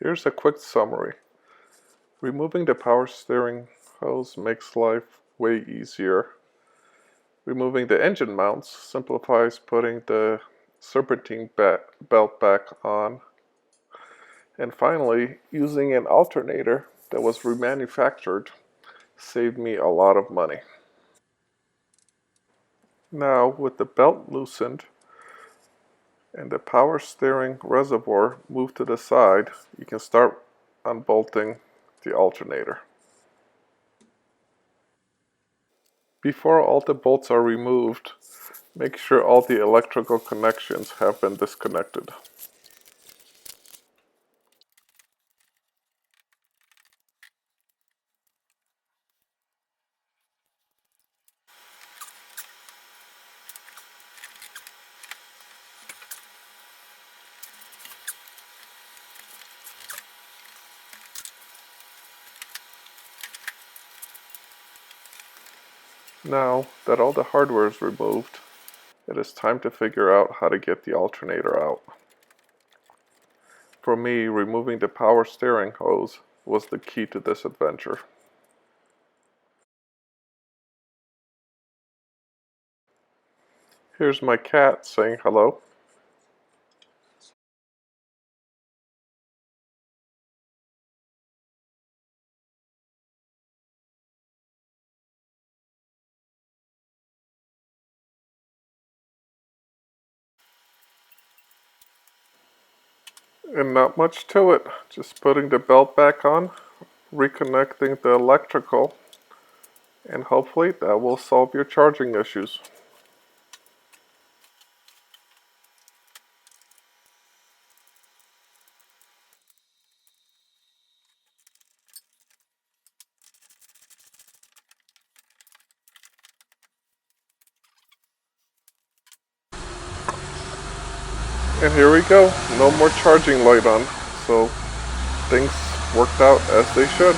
Here's a quick summary. Removing the power steering hose makes life way easier. Removing the engine mounts simplifies putting the serpentine belt back on. And finally, using an alternator that was remanufactured saved me a lot of money. Now, with the belt loosened and the power steering reservoir moved to the side, you can start unbolting the alternator. Before all the bolts are removed, make sure all the electrical connections have been disconnected. Now that all the hardware is removed, it is time to figure out how to get the alternator out. For me, removing the power steering hose was the key to this adventure. Here's my cat saying hello. And not much to it, just putting the belt back on, reconnecting the electrical, and hopefully that will solve your charging issues. And here we go, no more charging light on, so things worked out as they should.